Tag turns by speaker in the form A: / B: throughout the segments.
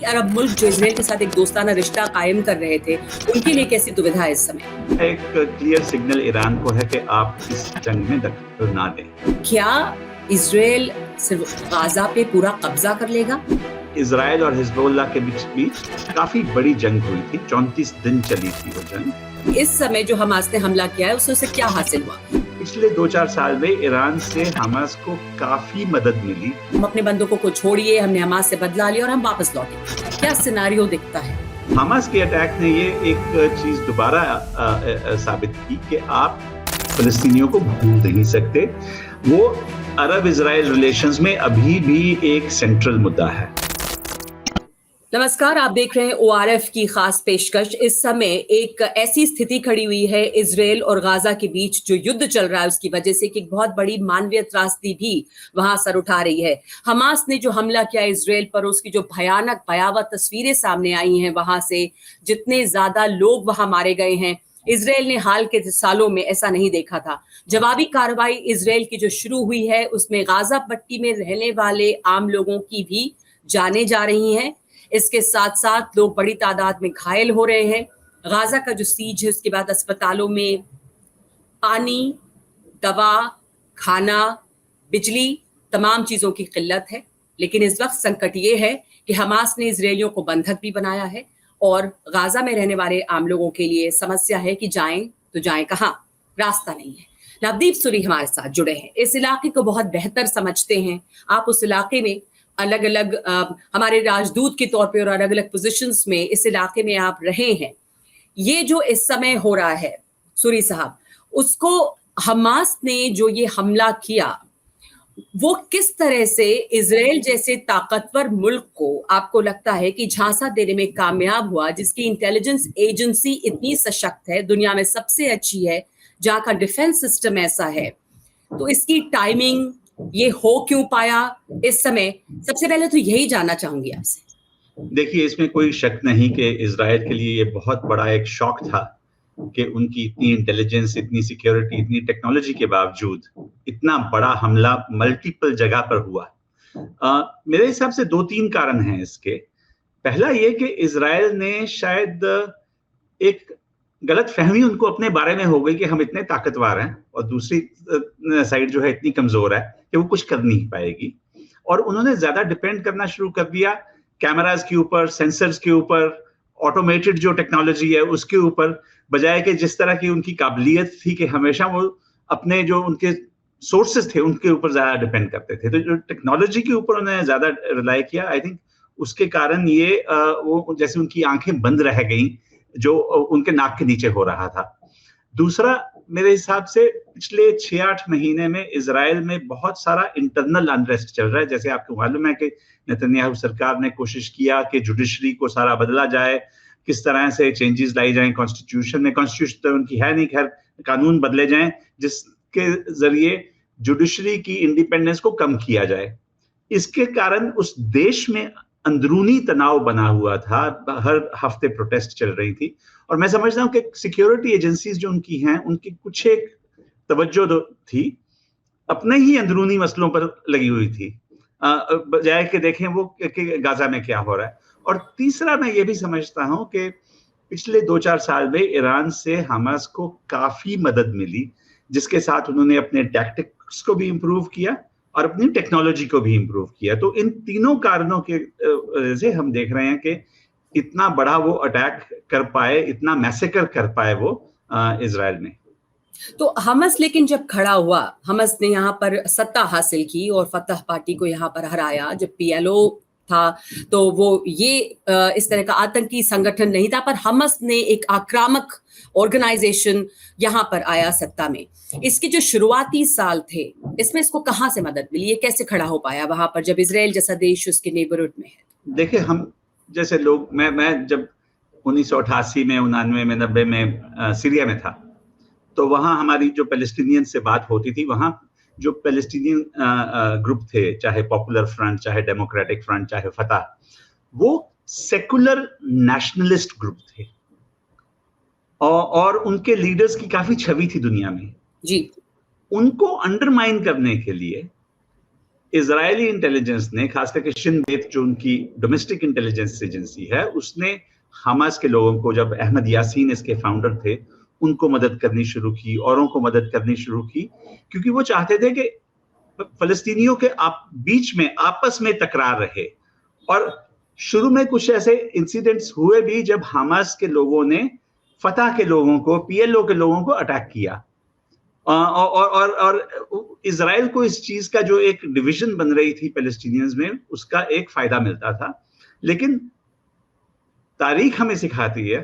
A: अरब मुल्क जो इसराइल के साथ एक दोस्ताना रिश्ता कायम कर रहे थे, उनके लिए कैसी दुविधा है इस समय?
B: एक क्लियर सिग्नल ईरान को है कि आप इस जंग में दखल ना दें।
A: क्या इजराइल सिर्फ गाजा पे पूरा कब्जा कर लेगा?
B: इजराइल और हिजबुल्लाह के बीच काफी बड़ी जंग हुई थी, 34 दिन चली थी वो जंग।
A: इस समय जो हमास ने हमला किया है उससे उसे क्या हासिल हुआ?
B: पिछले 2-4 साल में ईरान से हमास को काफी मदद मिली।
A: हम अपने बंदूकों को छोड़िए, हमने हमास से बदला लिया और हम वापस लौटे। क्या सिनारियो दिखता है?
B: हमास के अटैक ने ये एक चीज दोबारा साबित की कि आप फिलिस्तीनियों को भूल नहीं सकते। वो अरब इजराइल रिलेशंस में अभी भी एक सेंट्रल मुद्दा है।
A: नमस्कार, आप देख रहे हैं ORF की खास पेशकश। इस समय एक ऐसी स्थिति खड़ी हुई है इजराइल और गाजा के बीच जो युद्ध चल रहा है उसकी वजह से कि एक बहुत बड़ी मानवीय त्रासदी भी वहां सर उठा रही है। हमास ने जो हमला किया इजराइल पर, उसकी जो भयानक भयावह तस्वीरें सामने आई हैं वहां से, जितने ज्यादा लोग वहां मारे गए हैं, इजराइल ने हाल के सालों में ऐसा नहीं देखा था। जवाबी कार्रवाई इजराइल की जो शुरू हुई है उसमें गाजा पट्टी में रहने वाले आम लोगों की भी जानें जा रही हैं। इसके साथ साथ लोग बड़ी तादाद में घायल हो रहे हैं। गाजा का जो सीज है उसके बाद अस्पतालों में पानी, दवा, खाना, बिजली, तमाम चीजों की किल्लत है। लेकिन इस वक्त संकट ये है कि हमास ने इजरायलियों को बंधक भी बनाया है और गाजा में रहने वाले आम लोगों के लिए समस्या है कि जाएं तो जाएं कहां, रास्ता नहीं है। नवदीप सूरी हमारे साथ जुड़े हैं, इस इलाके को बहुत बेहतर समझते हैं। आप उस इलाके में अलग अलग हमारे राजदूत के तौर पे और अलग अलग पोजीशंस में इस इलाके में आप रहे हैं। ये जो इस समय हो रहा है सूरी साहब, उसको हमास ने जो ये हमला किया वो किस तरह से इजराइल जैसे ताकतवर मुल्क को आपको लगता है कि झांसा देने में कामयाब हुआ, जिसकी इंटेलिजेंस एजेंसी इतनी सशक्त है, दुनिया में सबसे अच्छी है, जहां का डिफेंस सिस्टम ऐसा है, तो इसकी टाइमिंग ये हो क्यों पाया इस समय? सबसे पहले तो यही जानना चाहूंगी आपसे।
B: देखिए, इसमें कोई शक नहीं कि इजराइल के लिए ये बहुत बड़ा एक शॉक था कि उनकी इतनी इंटेलिजेंस, इतनी सिक्योरिटी, इतनी टेक्नोलॉजी के बावजूद इतना बड़ा हमला मल्टीपल जगह पर हुआ। मेरे हिसाब से 2-3 कारण हैं इसके। पहला ये कि इजराइल ने शायद एक गलत फहमी उनको अपने बारे में हो गई कि हम इतने ताकतवर हैं और दूसरी साइड जो है इतनी कमजोर है कि वो कुछ कर नहीं पाएगी, और उन्होंने ज्यादा डिपेंड करना शुरू कर दिया कैमरास के ऊपर, सेंसर्स के ऊपर, ऑटोमेटेड जो टेक्नोलॉजी है उसके ऊपर, बजाय कि जिस तरह की उनकी काबिलियत थी कि हमेशा वो अपने जो उनके सोर्सेस थे उनके ऊपर ज्यादा डिपेंड करते थे। तो जो टेक्नोलॉजी के ऊपर उन्होंने ज्यादा रिलाई किया, आई थिंक उसके कारण ये वो जैसे उनकी आंखें बंद रह गई जो उनके नाक के नीचे हो रहा था। दूसरा, मेरे हिसाब से पिछले 6-8 महीने में इजराइल में बहुत सारा इंटरनल अनरेस्ट चल रहा है। जैसे आपको मालूम है कि नेतन्याहू सरकार ने कोशिश किया कि जुडिशरी को सारा बदला जाए, किस तरह से चेंजेस लाई जाएं कॉन्स्टिट्यूशन में। कॉन्स्टिट्यूशन तो उनकी है नहीं, खैर कानून बदले जाएं जिसके जरिए जुडिशरी की इंडिपेंडेंस को कम किया जाए। इसके कारण उस देश में अंदरूनी तनाव बना हुआ था, हर हफ्ते प्रोटेस्ट चल रही थी, और मैं समझता हूँ कि सिक्योरिटी एजेंसीज जो उनकी हैं उनकी कुछ एक तवज्जो थी, अपने ही अंदरूनी मसलों पर लगी हुई थी, बजाय के देखें वो कि गाजा में क्या हो रहा है। और तीसरा, मैं ये भी समझता हूँ कि पिछले 2-4 साल में ईरान से हमास को काफी मदद मिली, जिसके साथ उन्होंने अपने टैक्टिक्स को भी इम्प्रूव किया और अपनी टेक्नोलॉजी को भी इम्प्रूव किया। तो इन तीनों कारणों के से हम देख रहे हैं कि इतना बड़ा वो अटैक कर पाए, इतना मैसेकर कर पाए वो इजराइल में।
A: तो हमास लेकिन जब खड़ा हुआ, हमास ने यहाँ पर सत्ता हासिल की और फतह पार्टी को यहाँ पर हराया। जब PLO था तो वो ये इस तरह का आतंकी संगठन नहीं था, पर हमास ने एक आक्रामक ऑर्गेनाइजेशन यहाँ पर आया सत्ता में। इसके जो शुरुआती साल थे इसमें इसको कहाँ से मदद मिली, ये कैसे खड़ा हो पाया वहां पर जब इजराइल जैसा देश उसके नेबरहुड में है?
B: देखिए, हम जैसे लोग, मैं जब 1988 में, 89 में, 90 में सीरिया में था, तो वहां हमारी जो पैलेस्टीनियन से बात होती थी, वहां जो पैलेस्टीनियन ग्रुप थे, चाहे पॉपुलर फ्रंट, चाहे डेमोक्रेटिक फ्रंट, चाहे फतह, वो सेकुलर नेशनलिस्ट ग्रुप थे और उनके लीडर्स की काफी छवि थी दुनिया में जी। उनको अंडरमाइन करने के लिए इजरायली इंटेलिजेंस ने, खास करके शिन बेत जो उनकी डोमेस्टिक इंटेलिजेंस एजेंसी है, उसने हमास के लोगों को, जब अहमद यासीन इसके फाउंडर थे, उनको मदद करनी शुरू की, औरों को मदद करनी शुरू की, क्योंकि वो चाहते थे कि फलस्तीनियों के बीच में आपस में तकरार रहे। और शुरू में कुछ ऐसे इंसिडेंट्स हुए भी जब हमास के लोगों ने फतह के लोगों को, पीएलओ के लोगों को अटैक किया, और इजराइल को इस चीज का जो एक डिवीजन बन रही थी पैलेस्टीनियंस में, उसका एक फायदा मिलता था। लेकिन तारीख हमें सिखाती है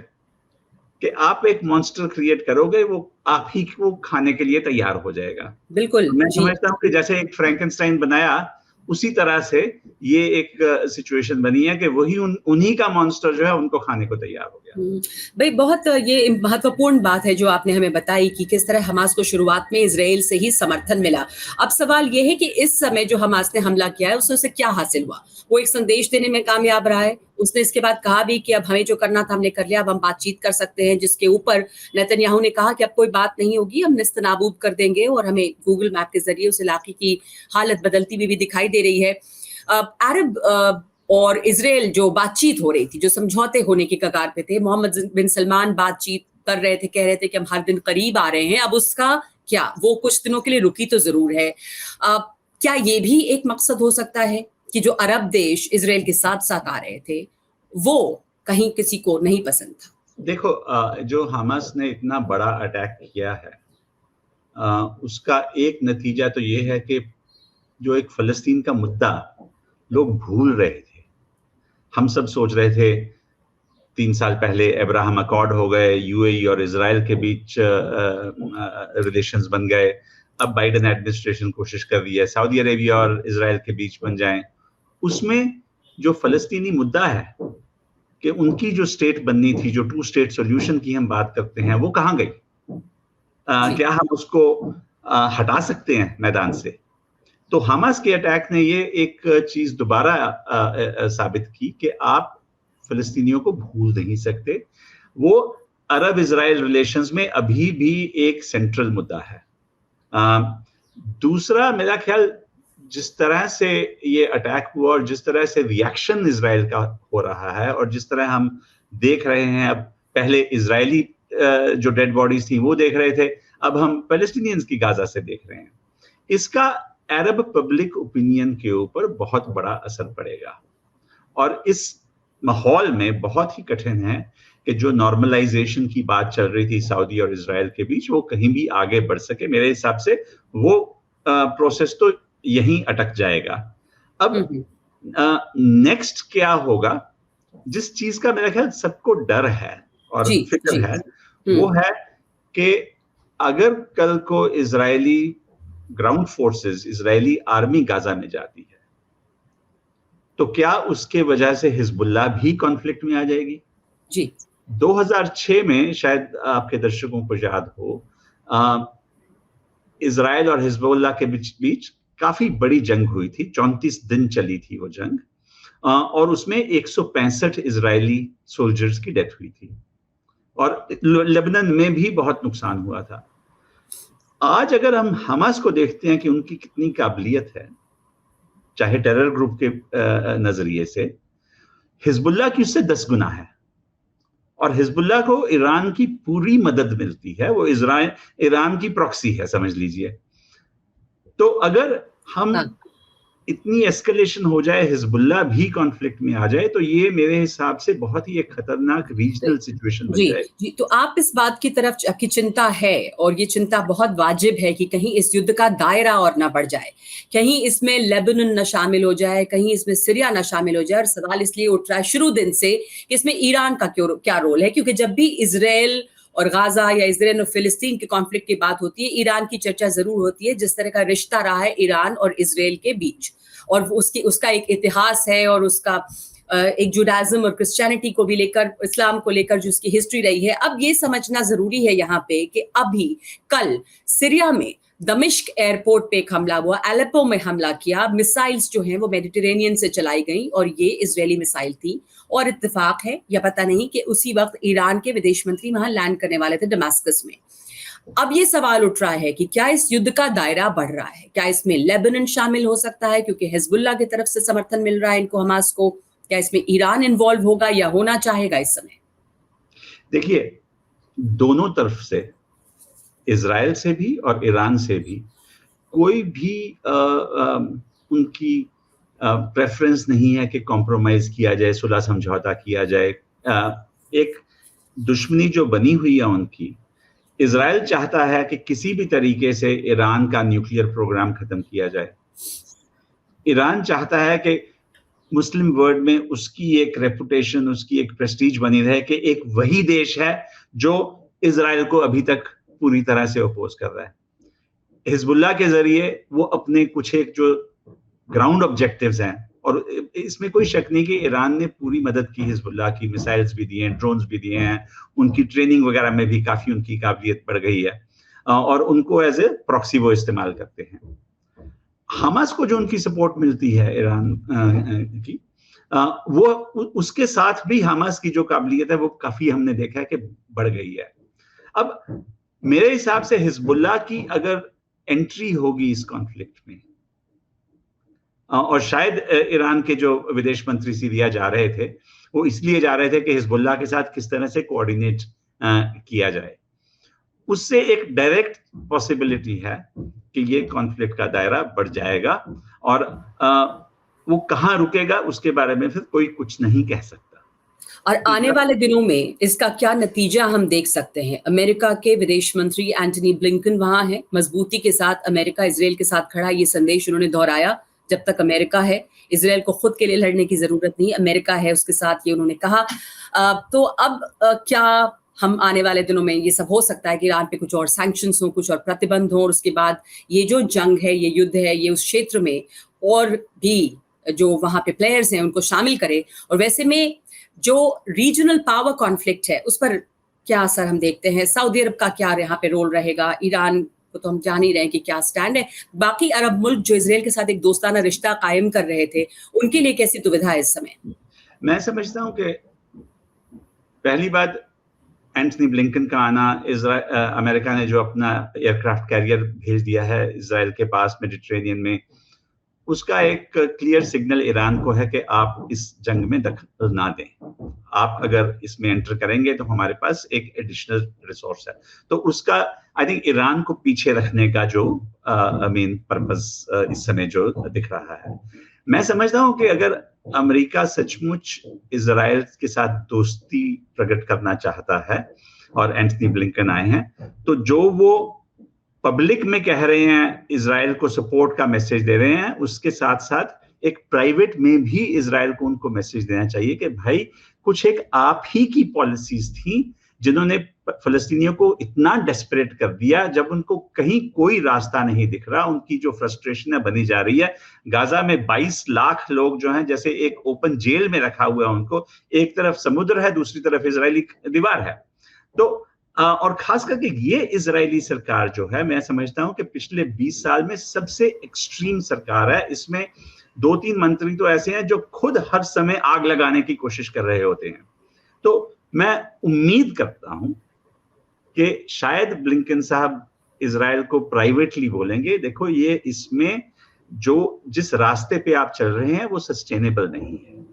B: कि आप एक मॉन्स्टर क्रिएट करोगे, वो आप ही को खाने के लिए तैयार हो जाएगा।
A: बिल्कुल।
B: मैं समझता हूँ कि जैसे एक फ्रैंकेनस्टाइन बनाया, उसी तरह से ये एक सिचुएशन बनी है कि वही उन्हीं का मॉन्स्टर जो है उनको खाने को तैयार हो गया।
A: भाई बहुत ये महत्वपूर्ण बात है जो आपने हमें बताई कि किस तरह हमास को शुरुआत में इजराइल से ही समर्थन मिला। अब सवाल ये है कि इस समय जो हमास ने हमला किया है उससे उसे क्या हासिल हुआ? वो एक संदेश देने में कामयाब रहा है। उसने इसके बाद कहा भी कि अब हमें जो करना था हमने कर लिया, अब हम बातचीत कर सकते हैं, जिसके ऊपर नेतन्याहू ने कहा कि अब कोई बात नहीं होगी, हम नेस्तनाबूद कर देंगे, और हमें गूगल मैप के जरिए उस इलाके की हालत बदलती हुई भी दिखाई दे रही है। अरब और इजराइल जो बातचीत हो रही थी, जो समझौते होने की कगार पे थे, मोहम्मद बिन सलमान बातचीत कर रहे थे, कह रहे थे कि हम हर दिन करीब आ रहे हैं। अब उसका क्या, वो कुछ दिनों के लिए रुकी तो जरूर है। क्या ये भी एक मकसद हो सकता है कि जो अरब देश इजराइल के साथ साथ आ रहे थे वो कहीं किसी को नहीं पसंद था?
B: देखो, जो हमास ने इतना बड़ा अटैक किया है, उसका एक नतीजा तो ये है कि जो एक फलस्तीन का मुद्दा लोग भूल रहे थे। हम सब सोच रहे थे 3 साल पहले अब्राहम अकॉर्ड हो गए, यूएई और इजराइल के बीच रिलेशंस बन गए। अब बाइडेन एडमिनिस्ट्रेशन कोशिश कर रही है सऊदी अरेबिया और इजराइल के बीच बन जाएं। उसमें जो फलस्तीनी मुद्दा है कि उनकी जो स्टेट बननी थी, जो 2 स्टेट सॉल्यूशन की हम बात करते हैं, वो कहाँ गई? क्या हम उसको हटा सकते हैं मैदान से? तो हमास के अटैक ने ये एक चीज दोबारा साबित की कि आप फिलिस्तीनियों को भूल नहीं सकते। वो अरब इजराइल रिलेशंस में अभी भी एक सेंट्रल मुद्दा है। दूसरा, मेरा ख्याल जिस तरह से ये अटैक हुआ और जिस तरह से रिएक्शन इजराइल का हो रहा है, और जिस तरह हम देख रहे हैं, अब पहले इजरायली जो डेड बॉडीज थी वो देख रहे थे, अब हम पैलेस्टीनियंस की गाजा से देख रहे हैं। इसका अरब पब्लिक ओपिनियन के ऊपर बहुत बड़ा असर पड़ेगा, और इस माहौल में बहुत ही कठिन है कि जो नॉर्मलाइजेशन की बात चल रही थी सऊदी और इजराइल के बीच, वो कहीं भी आगे बढ़ सके। मेरे हिसाब से वो प्रोसेस तो यहीं अटक जाएगा। अब नेक्स्ट क्या होगा, जिस चीज का मेरा ख्याल सबको डर है और फिक्र है, वो है कि अगर कल को Israeli ground forces, Israeli army Gaza में जाती है, तो क्या उसके वजह से हिजबुल्लाह भी कॉन्फ्लिक्ट में आ जाएगी?
A: जी।
B: 2006 में, शायद आपके दर्शकों को याद हो, इजराइल और हिजबुल्लाह के बीच काफी बड़ी जंग हुई थी। 34 दिन चली थी वो जंग, और उसमें 165 इजरायली सोल्जर्स की डेथ हुई थी, और लेबनान में भी बहुत नुकसान हुआ था। आज अगर हम हमास को देखते हैं कि उनकी कितनी काबिलियत है, चाहे टेरर ग्रुप के नजरिए से, हिजबुल्लाह की उससे 10 गुना है, और हिजबुल्लाह को ईरान की पूरी मदद मिलती है। वो ईरान की प्रॉक्सी है, समझ लीजिए। तो अगर हम इतनी एस्केलेशन हो जाए, हिजबुल्लाह भी कॉन्फ्लिक्ट में आ जाए, तो ये मेरे हिसाब से बहुत ही एक खतरनाक रीजनल सिचुएशन बन जाएगी।
A: जी, तो आप इस बात की तरफ की चिंता है, और ये चिंता बहुत वाजिब है कि कहीं इस युद्ध का दायरा और ना बढ़ जाए, कहीं इसमें लेबनान ना शामिल हो जाए, कहीं इसमें सीरिया ना शामिल हो जाए। और सवाल इसलिए उठ रहा है शुरू दिन से कि इसमें ईरान का क्या रोल है, क्योंकि जब भी इजराइल और गाजा या इजराइल और फिलिस्तीन के कॉन्फ्लिक्ट की बात होती है, ईरान की चर्चा जरूर होती है, जिस तरह का रिश्ता रहा है ईरान और इजराइल के बीच, और उसका एक इतिहास है, और उसका एक जुडाइज्म और क्रिश्चियनिटी को भी लेकर, इस्लाम को लेकर जो उसकी हिस्ट्री रही है। अब ये समझना जरूरी है यहाँ पे कि अभी कल सीरिया में दमिश्क एयरपोर्ट पे एक हमला हुआ, एलेप्पो में हमला किया, मिसाइल्स जो हैं वो मेडिटेरेनियन से चलाई गई, और ये इजरायली मिसाइल थी। और इत्तेफाक है या पता नहीं कि उसी वक्त ईरान के विदेश मंत्री वहां लैंड करने वाले थे दमास्कस में। अब ये सवाल उठ रहा है कि क्या इस युद्ध का दायरा बढ़ रहा है, क्या इसमें लेबनान शामिल हो सकता है क्योंकि हिजबुल्लाह की तरफ से समर्थन मिल रहा है इनको, हमास को, क्या इसमें ईरान इन्वॉल्व होगा या होना चाहेगा इस समय?
B: देखिए, दोनों तरफ से, इजराइल से भी और ईरान से भी, कोई भी उनकी प्रेफरेंस नहीं है कि कॉम्प्रोमाइज किया जाए, सुलह समझौता किया जाए। एक दुश्मनी जो बनी हुई है उनकी, इजराइल चाहता है कि किसी भी तरीके से ईरान का न्यूक्लियर प्रोग्राम खत्म किया जाए। ईरान चाहता है कि मुस्लिम वर्ल्ड में उसकी एक रेपुटेशन, उसकी एक प्रेस्टीज बनी रहे कि एक वही देश है जो इजराइल को अभी तक पूरी तरह से अपोज कर रहा है। हिजबुल्लाह के जरिए वो अपने कुछ एक जो ग्राउंड ऑब्जेक्टिव्स हैं, और इसमें कोई शक नहीं कि ईरान ने पूरी मदद की हिजबुल्लाह की, मिसाइल्स भी दिए हैं, ड्रोन्स भी दिए हैं, उनकी ट्रेनिंग वगैरह में भी काफी उनकी काबिलियत बढ़ गई है, और उनको एज ए प्रॉक्सी वो इस्तेमाल करते हैं। हमास को जो उनकी सपोर्ट मिलती है ईरान की, वो उसके साथ भी हमास की जो काबिलियत है वो काफी हमने देखा है कि बढ़ गई है। अब मेरे हिसाब से हिजबुल्लाह की अगर एंट्री होगी इस कॉन्फ्लिक्ट में, और शायद ईरान के जो विदेश मंत्री सीरिया जा रहे थे वो इसलिए जा रहे थे कि हिजबुल्लाह के साथ किस तरह से कोऑर्डिनेट किया जाए, उससे एक डायरेक्ट पॉसिबिलिटी है कि ये कॉन्फ्लिक्ट का दायरा बढ़ जाएगा, और वो कहाँ रुकेगा उसके बारे में फिर कोई कुछ नहीं कह सकता।
A: और आने वाले दिनों में इसका क्या नतीजा हम देख सकते हैं? अमेरिका के विदेश मंत्री एंटनी ब्लिंकन वहां हैं, मजबूती के साथ अमेरिका इजराइल के साथ खड़ा, ये संदेश उन्होंने दोहराया। जब तक अमेरिका है, इजराइल को खुद के लिए लड़ने की जरूरत नहीं, अमेरिका है उसके साथ, ये उन्होंने कहा। तो अब क्या हम आने वाले दिनों में ये सब हो सकता है कि ईरान पे कुछ और सैंक्शंस हो, कुछ और प्रतिबंध हो, और उसके बाद ये जो जंग है, ये युद्ध है, ये उस क्षेत्र में और भी जो वहां पे प्लेयर्स हैं उनको शामिल करे, और वैसे में जो रीजनल पावर कॉन्फ्लिक्ट है उस पर क्या असर हम देखते हैं? सऊदी अरब का क्या यहाँ पे रोल रहेगा? ईरान को तो हम जान ही रहे हैं कि क्या स्टैंड है। बाकी अरब मुल्क जो इजराइल के साथ एक दोस्ताना रिश्ता कायम कर रहे थे, उनके लिए कैसी दुविधा है इस समय?
B: मैं समझता हूं कि पहली बात, एंटनी ब्लिंकन का आना, अमेरिका ने जो अपना एयरक्राफ्ट कैरियर भेज दिया है इजराइल के पास मेडिटेरेनियन में, उसका एक क्लियर सिग्नल ईरान को है कि आप इस जंग में दखल ना दें। आप अगर इसमें एंटर करेंगे तो हमारे पास एक एडिशनल रिसोर्स है। तो उसका आई थिंक ईरान को पीछे रखने का जो मेन पर्पस इस समय जो दिख रहा है। मैं समझता हूं कि अगर अमेरिका सचमुच इजराइल के साथ दोस्ती प्रकट करना चाहता है और एंटनी ब्लिंकन आए हैं, तो जो वो पब्लिक में कह रहे हैं, इजराइल को सपोर्ट का मैसेज दे रहे हैं, उसके साथ साथ एक प्राइवेट में भी इजराइल को उनको मैसेज देना चाहिए कि भाई कुछ एक आप ही की पॉलिसीज थी जिन्होंने फलस्तीनियों को इतना डेस्परेट कर दिया, जब उनको कहीं कोई रास्ता नहीं दिख रहा, उनकी जो फ्रस्ट्रेशन है बनी जा रही है। गाजा में 22 लाख लोग जो हैं जैसे एक ओपन जेल में रखा हुआ है उनको, एक तरफ समुद्र है, दूसरी तरफ इजरायली दीवार है। तो और खास करके ये इजरायली सरकार जो है, मैं समझता हूं कि पिछले 20 साल में सबसे एक्सट्रीम सरकार है। इसमें 2-3 मंत्री तो ऐसे हैं जो खुद हर समय आग लगाने की कोशिश कर रहे होते हैं। तो मैं उम्मीद करता हूं कि शायद ब्लिंकन साहब इजराइल को प्राइवेटली बोलेंगे, देखो ये इसमें जो जिस रास्ते पे आप चल रहे हैं वो सस्टेनेबल नहीं है,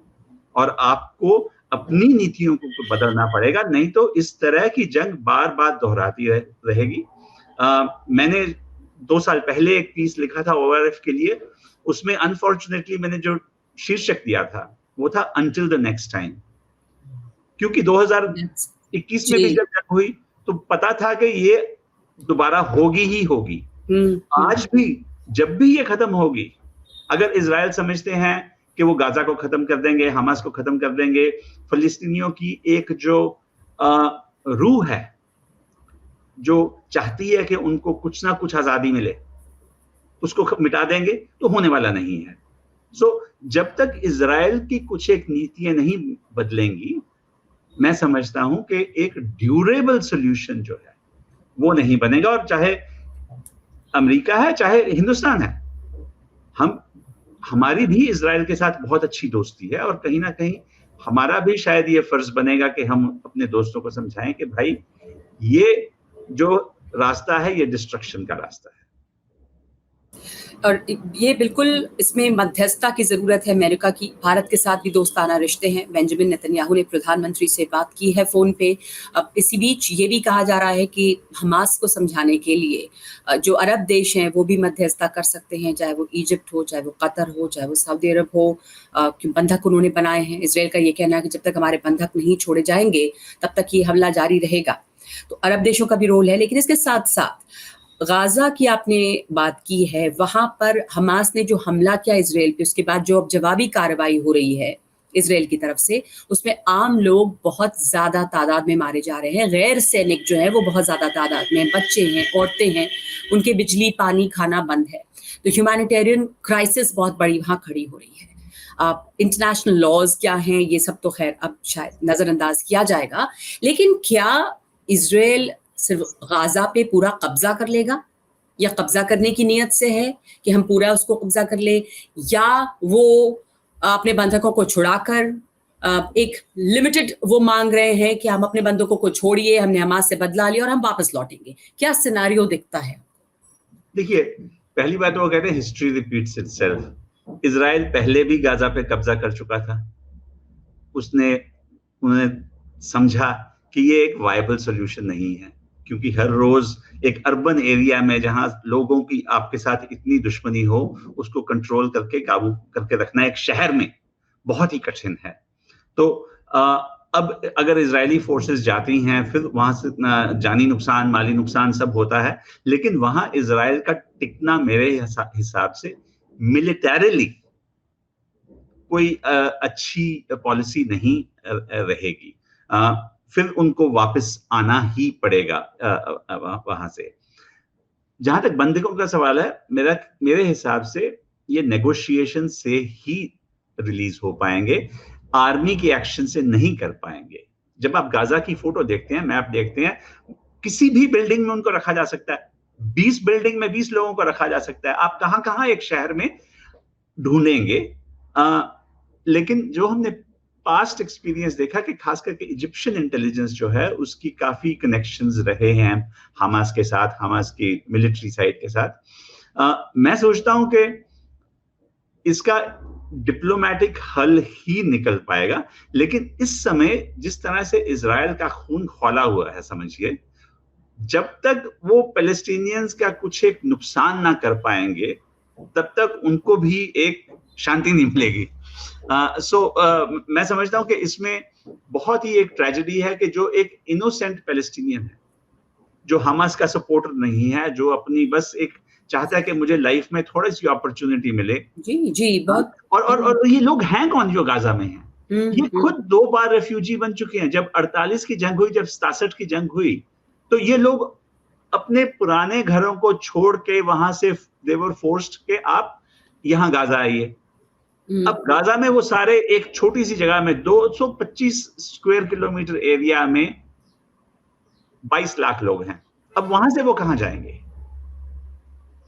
B: और आपको अपनी नीतियों को बदलना पड़ेगा, नहीं तो इस तरह की जंग बार बार दोहराती रहेगी। मैंने 2 साल पहले एक पीस लिखा था ORF के लिए, उसमें अनफॉर्चुनेटली मैंने जो शीर्षक दिया था वो था अनटिल द नेक्स्ट टाइम, क्योंकि 2021 में भी जब जंग हुई तो पता था कि ये दोबारा होगी ही होगी। आज भी जब भी ये खत्म होगी, अगर इजराइल समझते हैं कि वो गाजा को खत्म कर देंगे, हमास को खत्म कर देंगे, फिलिस्तीनियों की एक जो रूह है जो चाहती है कि उनको कुछ ना कुछ आजादी मिले, उसको मिटा देंगे, तो होने वाला नहीं है। जब तक इजराइल की कुछ एक नीतियां नहीं बदलेंगी, मैं समझता हूं कि एक ड्यूरेबल सोल्यूशन जो है वो नहीं बनेगा। और चाहे अमेरिका है चाहे हिंदुस्तान है, हमारी भी इजराइल के साथ बहुत अच्छी दोस्ती है, और कहीं ना कहीं हमारा भी शायद ये फर्ज बनेगा कि हम अपने दोस्तों को समझाएं कि भाई ये जो रास्ता है, ये डिस्ट्रक्शन का रास्ता है।
A: और ये बिल्कुल इसमें मध्यस्थता की जरूरत है अमेरिका की। भारत के साथ भी दोस्ताना रिश्ते हैं। बेंजामिन नेतन्याहू ने प्रधानमंत्री से बात की है फोन पे। अब इसी बीच ये भी कहा जा रहा है कि हमास को समझाने के लिए जो अरब देश हैं वो भी मध्यस्थता कर सकते हैं, चाहे वो इजिप्ट हो, चाहे वो कतर हो, चाहे वो सऊदी अरब हो। बंधक उन्होंने बनाए हैं। इसराइल का ये कहना है कि जब तक हमारे बंधक नहीं छोड़े जाएंगे तब तक ये हमला जारी रहेगा। तो अरब देशों का भी रोल है। लेकिन इसके साथ साथ गाजा की आपने बात की है, वहां पर हमास ने जो हमला किया इसराइल पे, उसके बाद जो अब जवाबी कार्रवाई हो रही है इसराइल की तरफ से, उसमें आम लोग बहुत ज्यादा तादाद में मारे जा रहे हैं। गैर सैनिक जो है वो बहुत ज्यादा तादाद में, बच्चे हैं, औरतें हैं, उनके बिजली पानी खाना बंद है। तो ह्यूमैनिटेरियन क्राइसिस बहुत बड़ी वहां खड़ी हो रही है। इंटरनेशनल लॉज क्या हैं ये सब तो खैर अब शायद नजरअंदाज किया जाएगा, लेकिन क्या इसराइल सिर्फ गाजा पे पूरा कब्जा कर लेगा, या कब्जा करने की नीयत से है कि हम पूरा उसको कब्जा कर ले, या वो अपने बंधकों को छुड़ाकर एक लिमिटेड वो मांग रहे हैं कि हम अपने बंधकों को छोड़िए, हमने हमास से बदला लिया और हम वापस लौटेंगे। क्या सिनारियो दिखता है?
B: देखिए, पहली बात वो कहते हैं हिस्ट्री रिपीट्स इटसेल्फ। इजराइल पहले भी गाजा पे कब्जा कर चुका था। उन्होंने समझा कि ये एक वायबल सॉल्यूशन नहीं है, क्योंकि हर रोज एक अर्बन एरिया में जहां लोगों की आपके साथ इतनी दुश्मनी हो, उसको कंट्रोल करके काबू करके रखना एक शहर में बहुत ही कठिन है। तो अब अगर इजरायली फोर्सेस जाती हैं, फिर वहां से जानी नुकसान, माली नुकसान सब होता है, लेकिन वहां इजराइल का टिकना मेरे हिसाब से मिलिटरीली कोई अच्छी पॉलिसी नहीं रहेगी। फिर उनको वापस आना ही पड़ेगा वहां से। जहां तक बंधकों का सवाल है, मेरे हिसाब से ये नेगोशिएशन से ही रिलीज हो पाएंगे, आर्मी के एक्शन से नहीं कर पाएंगे। जब आप गाजा की फोटो देखते हैं, मैप देखते हैं, किसी भी बिल्डिंग में उनको रखा जा सकता है। 20 बिल्डिंग में 20 लोगों को रखा जा सकता है। आप कहां एक शहर में ढूंढेंगे। लेकिन जो हमने पास्ट एक्सपीरियंस देखा कि खास करके इजिप्शियन इंटेलिजेंस जो है उसकी काफी कनेक्शंस रहे हैं हमास के साथ, हमास की मिलिट्री साइड के साथ। मैं सोचता हूं कि इसका डिप्लोमेटिक हल ही निकल पाएगा, लेकिन इस समय जिस तरह से इजराइल का खून खौला हुआ है, समझिए, जब तक वो पैलेस्टीनियंस का कुछ एक नुकसान ना कर पाएंगे तब तक उनको भी एक शांति नहीं मिलेगी। मैं समझता हूं कि इसमें बहुत ही एक ट्रेजेडी है कि जो एक इनोसेंट पैलेस्टीनियन है, जो हमास का सपोर्टर नहीं है, जो अपनी बस एक चाहता है कि मुझे लाइफ में थोड़ी सी अपॉर्चुनिटी मिले।
A: जी बहुत।
B: और ये लोग हैं कौन जो गाजा में हैं? ये खुद 2 बार रेफ्यूजी बन चुके हैं। जब 48 की जंग हुई, जब 67 की जंग हुई, तो ये लोग अपने पुराने घरों को छोड़ के वहां से दे वर फोर्स्ड के आप यहाँ गाजा आइए। अब गाजा में वो सारे एक छोटी सी जगह में 225 स्क्वायर किलोमीटर एरिया में 22 लाख लोग हैं। अब वहां से वो कहां जाएंगे?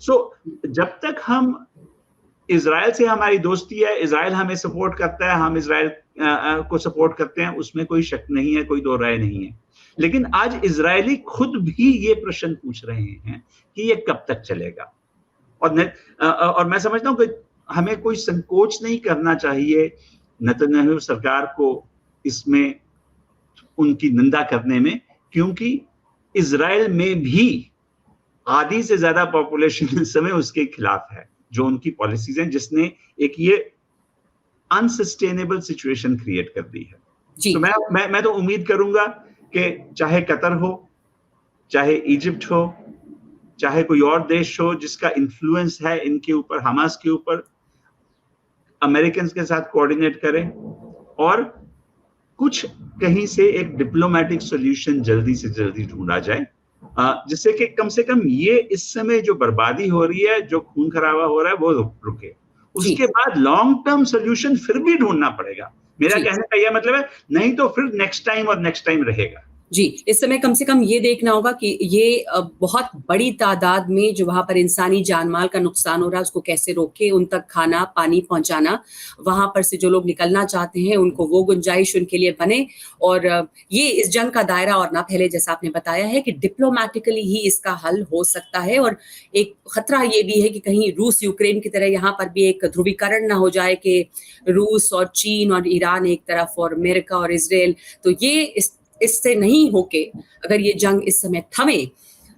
B: जब तक हम इजराइल से हमारी दोस्ती है, इजराइल हमें सपोर्ट करता है, हम इजराइल को सपोर्ट करते हैं, उसमें कोई शक नहीं है, कोई दो राय नहीं है। लेकिन आज इजरायली खुद भी ये प्रश्न पूछ रहे हैं कि ये कब तक चलेगा। और मैं समझता हूं कि हमें कोई संकोच नहीं करना चाहिए नेतन्याहू सरकार को इसमें उनकी निंदा करने में, क्योंकि इजराइल में भी आधी से ज्यादा पॉपुलेशन इस समय उसके खिलाफ है, जो उनकी पॉलिसीज हैं, जिसने एक ये अनसस्टेनेबल सिचुएशन क्रिएट कर दी है। तो मैं तो उम्मीद करूंगा कि चाहे कतर हो, चाहे इजिप्ट हो, चाहे कोई और देश हो जिसका इन्फ्लुएंस है इनके ऊपर, हमास के ऊपर, अमेरिकन के साथ कोऑर्डिनेट करें और कुछ कहीं से एक डिप्लोमेटिक सॉल्यूशन जल्दी से जल्दी ढूंढा जाए, जिससे कि कम से कम ये इस समय जो बर्बादी हो रही है, जो खून खराबा हो रहा है, वो रुके। उसके बाद लॉन्ग टर्म सॉल्यूशन फिर भी ढूंढना पड़ेगा। मेरा कहने का यह मतलब है, नहीं तो फिर नेक्स्ट टाइम और नेक्स्ट टाइम रहेगा।
A: जी, इस समय कम से कम ये देखना होगा कि ये बहुत बड़ी तादाद में जो वहाँ पर इंसानी जान-माल का नुकसान हो रहा है, उसको कैसे रोकें, उन तक खाना, पानी पहुँचाना, वहाँ पर से जो लोग निकलना चाहते हैं, उनको वो गुंजाइश उनके लिए बने और ये इस जंग का दायरा और ना फैले, जैसा आपने बताया है कि डिप्लोमैटिकली ही इसका हल हो सकता है और एक खतरा ये भी है कि कहीं रूस, यूक्रेन की तरह यहाँ पर भी एक ध्रुवीकरण ना हो जाए कि रूस और चीन और ईरान एक तरफ और अमेरिका और इज़राइल, तो ये इससे नहीं होके अगर ये जंग इस समय थमे,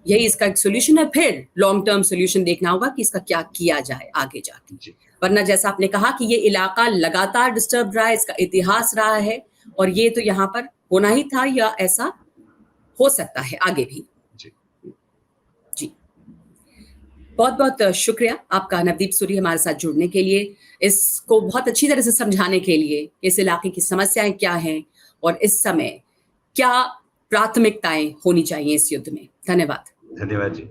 A: यही इसका एक सॉल्यूशन है, फिर लॉन्ग टर्म सॉल्यूशन देखना होगा कि इसका क्या किया जाए आगे जाके।
B: जी।
A: वरना जैसा आपने कहा कि ये इलाका लगातार डिस्टर्ब रहा है, इसका इतिहास रहा है और ये तो यहाँ पर होना ही था या ऐसा हो सकता है आगे भी।
B: जी।
A: जी। बहुत-बहुत शुक्रिया आपका नवदीप सूरी हमारे साथ जुड़ने के लिए, इसको बहुत अच्छी तरह से समझाने के लिए, इस इलाके की समस्याएँ क्या हैं और इस समय क्या प्राथमिकताएँ होनी चाहिए इस युद्ध में। धन्यवाद।
B: धन्यवाद जी।